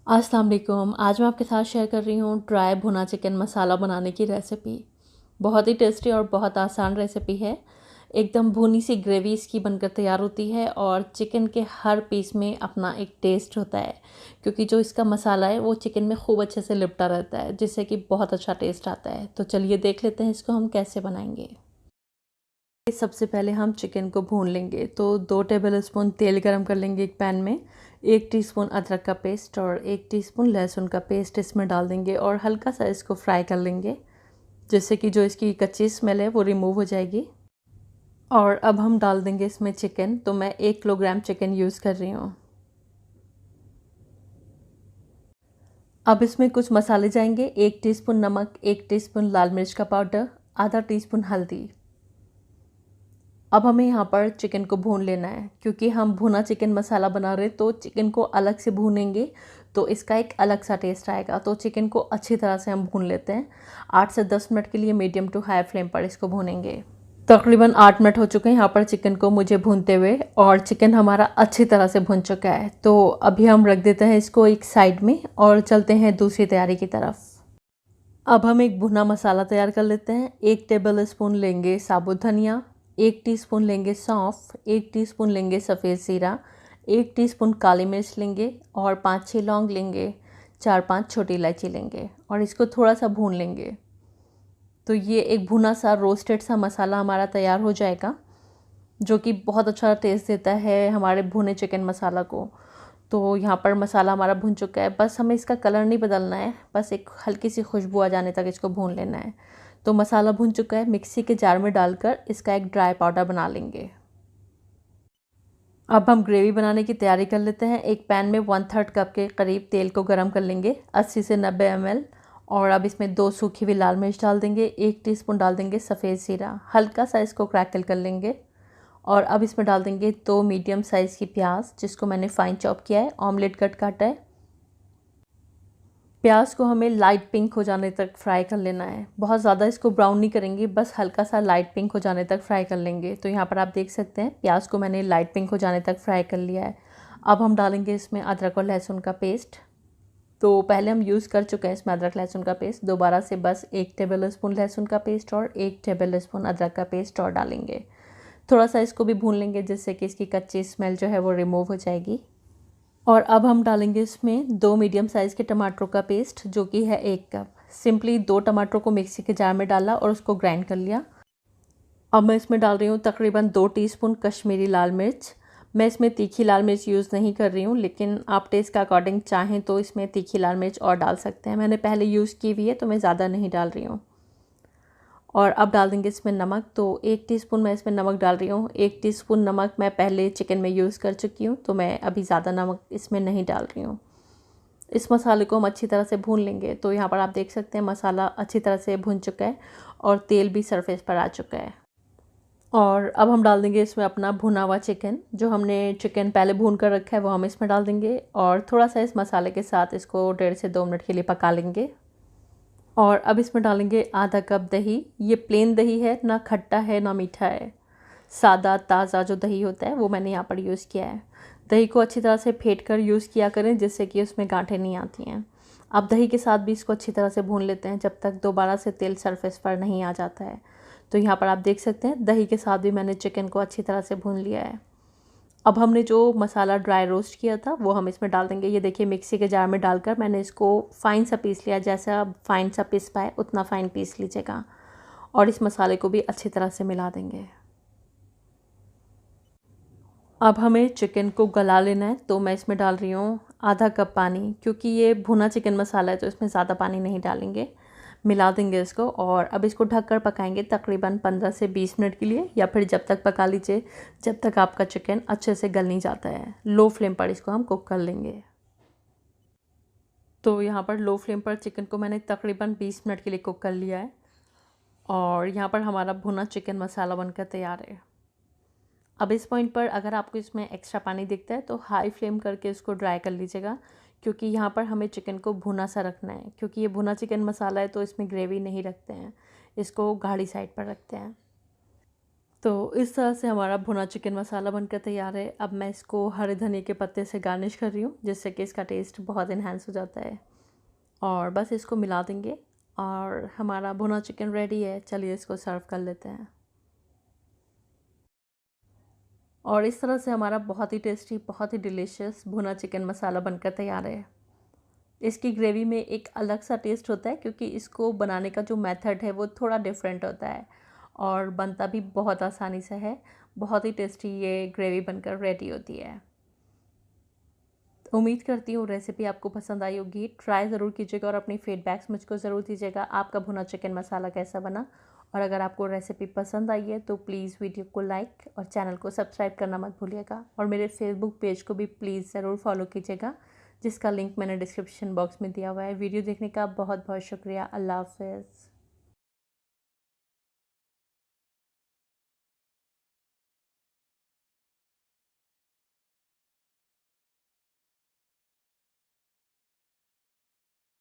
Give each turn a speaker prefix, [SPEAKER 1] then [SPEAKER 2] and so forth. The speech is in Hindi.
[SPEAKER 1] अस्सलाम वालेकुम। आज मैं आपके साथ शेयर कर रही हूँ ड्राई भुना चिकन मसाला बनाने की रेसिपी। बहुत ही टेस्टी और बहुत आसान रेसिपी है। एकदम भुनी सी ग्रेवी इसकी बनकर तैयार होती है और चिकन के हर पीस में अपना एक टेस्ट होता है, क्योंकि जो इसका मसाला है वो चिकन में खूब अच्छे से लिपटा रहता है, जिससे कि बहुत अच्छा टेस्ट आता है। तो चलिए देख लेते हैं इसको हम कैसे बनाएंगे। सबसे पहले हम चिकन को भून लेंगे। तो 2 टेबलस्पून तेल गरम कर लेंगे एक पैन में। 1 टीस्पून अदरक का पेस्ट और 1 टीस्पून लहसुन का पेस्ट इसमें डाल देंगे और हल्का सा इसको फ्राई कर लेंगे, जिससे कि जो इसकी कच्ची स्मेल है वो रिमूव हो जाएगी। और अब हम डाल देंगे इसमें चिकन। तो मैं 1 किलोग्राम चिकन यूज़ कर रही हूँ। अब इसमें कुछ मसाले जाएंगे। 1 टीस्पून नमक, 1 टीस्पून लाल मिर्च का पाउडर, आधा टीस्पून हल्दी। अब हमें यहाँ पर चिकन को भून लेना है, क्योंकि हम भुना चिकन मसाला बना रहे हैं तो चिकन को अलग से भूनेंगे तो इसका एक अलग सा टेस्ट आएगा। तो चिकन को अच्छी तरह से हम भून लेते हैं। 8 से 10 मिनट के लिए मीडियम टू हाई फ्लेम पर इसको भूनेंगे। तकरीबन 8 मिनट हो चुके हैं यहाँ पर चिकन को मुझे भूनते हुए, और चिकन हमारा अच्छी तरह से भुन चुका है। तो अभी हम रख देते हैं इसको एक साइड में और चलते हैं दूसरी तैयारी की तरफ। अब हम एक भुना मसाला तैयार कर लेते हैं। 1 टेबल स्पून लेंगे साबुत धनिया, 1 टीस्पून लेंगे सौंफ, 1 टीस्पून लेंगे सफ़ेद ज़ीरा, 1 टीस्पून काली मिर्च लेंगे और 5-6 लौंग लेंगे, 4-5 छोटी इलायची लेंगे और इसको थोड़ा सा भून लेंगे। तो ये एक भुना सा रोस्टेड सा मसाला हमारा तैयार हो जाएगा, जो कि बहुत अच्छा टेस्ट देता है हमारे भुने चिकन मसाला को। तो यहाँ पर मसाला हमारा भुन चुका है। बस हमें इसका कलर नहीं बदलना है, बस एक हल्की सी खुशबू आ जाने तक इसको भून लेना है। तो मसाला भुन चुका है। मिक्सी के जार में डालकर इसका एक ड्राई पाउडर बना लेंगे। अब हम ग्रेवी बनाने की तैयारी कर लेते हैं। एक पैन में 1/3 कप के करीब तेल को गरम कर लेंगे, 80 से 90 ml। और अब इसमें 2 सूखी हुई लाल मिर्च डाल देंगे, 1 टीस्पून डाल देंगे सफ़ेद ज़ीरा, हल्का सा इसको क्रैकल कर लेंगे। और अब इसमें डाल देंगे 2 मीडियम साइज़ की प्याज, जिसको मैंने फाइन चॉप किया है, ऑमलेट कट काटा है। प्याज को हमें लाइट पिंक हो जाने तक फ्राई कर लेना है। बहुत ज़्यादा इसको ब्राउन नहीं करेंगे, बस हल्का सा लाइट पिंक हो जाने तक फ्राई कर लेंगे। तो यहाँ पर आप देख सकते हैं प्याज को मैंने लाइट पिंक हो जाने तक फ्राई कर लिया है। अब हम डालेंगे इसमें अदरक और लहसुन का पेस्ट। तो पहले हम यूज़ कर चुके हैं इसमें अदरक लहसुन का पेस्ट। दोबारा से बस 1 टेबल स्पून लहसुन का पेस्ट और 1 टेबल स्पून अदरक का पेस्ट और डालेंगे। थोड़ा सा इसको भी भून लेंगे, जिससे कि इसकी कच्ची स्मेल जो है वो रिमूव हो जाएगी। और अब हम डालेंगे इसमें 2 मीडियम साइज़ के टमाटरों का पेस्ट, जो कि है 1 कप। सिंपली 2 टमाटरों को मिक्सी के जार में डाला और उसको ग्राइंड कर लिया। अब मैं इसमें डाल रही हूँ तकरीबन 2 टीस्पून कश्मीरी लाल मिर्च। मैं इसमें तीखी लाल मिर्च यूज़ नहीं कर रही हूँ, लेकिन आप टेस्ट के अकॉर्डिंग चाहें तो इसमें तीखी लाल मिर्च और डाल सकते हैं। मैंने पहले यूज़ की हुई है तो मैं ज़्यादा नहीं डाल रही हूँ। और अब डाल देंगे इसमें नमक। तो 1 टीस्पून मैं इसमें नमक डाल रही हूँ। 1 टीस्पून नमक मैं पहले चिकन में यूज़ कर चुकी हूँ, तो मैं अभी ज़्यादा नमक इसमें नहीं डाल रही हूँ। इस मसाले को हम अच्छी तरह से भून लेंगे। तो यहाँ पर आप देख सकते हैं मसाला अच्छी तरह से भुन चुका है और तेल भी सरफेस पर आ चुका है। और अब हम डाल देंगे इसमें अपना भुना हुआ चिकन। जो हमने चिकन पहले भून कर रखा है वो हम इसमें डाल देंगे और थोड़ा सा इस मसाले के साथ इसको 1.5 से 2 मिनट के लिए पका लेंगे। और अब इसमें डालेंगे आधा कप दही। ये प्लेन दही है, ना खट्टा है ना मीठा है। सादा ताज़ा जो दही होता है वो मैंने यहाँ पर यूज़ किया है। दही को अच्छी तरह से फेंट कर यूज़ किया करें, जिससे कि उसमें गांठें नहीं आती हैं। अब दही के साथ भी इसको अच्छी तरह से भून लेते हैं, जब तक दोबारा से तेल सरफेस पर नहीं आ जाता है। तो यहाँ पर आप देख सकते हैं दही के साथ भी मैंने चिकन को अच्छी तरह से भून लिया है। अब हमने जो मसाला ड्राई रोस्ट किया था वो हम इसमें डाल देंगे। ये देखिए मिक्सी के जार में डालकर मैंने इसको फ़ाइन सा पीस लिया। जैसा फ़ाइन सा पीस पाए उतना फ़ाइन पीस लीजिएगा। और इस मसाले को भी अच्छी तरह से मिला देंगे। अब हमें चिकन को गला लेना है। तो मैं इसमें डाल रही हूँ आधा कप पानी, क्योंकि ये भुना चिकन मसाला है तो इसमें ज़्यादा पानी नहीं डालेंगे। मिला देंगे इसको और अब इसको ढककर पकाएंगे तकरीबन 15 से 20 मिनट के लिए, या फिर जब तक पका लीजिए जब तक आपका चिकन अच्छे से गल नहीं जाता है। लो फ्लेम पर इसको हम कुक कर लेंगे। तो यहाँ पर लो फ्लेम पर चिकन को मैंने तकरीबन 20 मिनट के लिए कुक कर लिया है और यहाँ पर हमारा भुना चिकन मसाला बनकर तैयार है। अब इस पॉइंट पर अगर आपको इसमें एक्स्ट्रा पानी दिखता है तो हाई फ्लेम करके इसको ड्राई कर लीजिएगा, क्योंकि यहाँ पर हमें चिकन को भुना सा रखना है। क्योंकि ये भुना चिकन मसाला है तो इसमें ग्रेवी नहीं रखते हैं, इसको गाढ़ी साइड पर रखते हैं। तो इस तरह से हमारा भुना चिकन मसाला बनकर तैयार है। अब मैं इसको हरे धनिया के पत्ते से गार्निश कर रही हूँ, जिससे कि इसका टेस्ट बहुत इन्हांस हो जाता है। और बस इसको मिला देंगे और हमारा भुना चिकन रेडी है। चलिए इसको सर्व कर लेते हैं। और इस तरह से हमारा बहुत ही टेस्टी, बहुत ही डिलीशियस भुना चिकन मसाला बनकर तैयार है। इसकी ग्रेवी में एक अलग सा टेस्ट होता है, क्योंकि इसको बनाने का जो मेथड है वो थोड़ा डिफरेंट होता है और बनता भी बहुत आसानी से है। बहुत ही टेस्टी ये ग्रेवी बनकर रेडी होती है। उम्मीद करती हूँ रेसिपी आपको पसंद आई होगी। ट्राई ज़रूर कीजिएगा और अपनी फीडबैक्स मुझको ज़रूर दीजिएगा, आपका भुना चिकन मसाला कैसा बना। और अगर आपको रेसिपी पसंद आई है तो प्लीज़ वीडियो को लाइक और चैनल को सब्सक्राइब करना मत भूलिएगा। और मेरे फेसबुक पेज को भी प्लीज़ ज़रूर फॉलो कीजिएगा, जिसका लिंक मैंने डिस्क्रिप्शन बॉक्स में दिया हुआ है। वीडियो देखने का बहुत बहुत शुक्रिया। अल्लाह हाफ़िज़।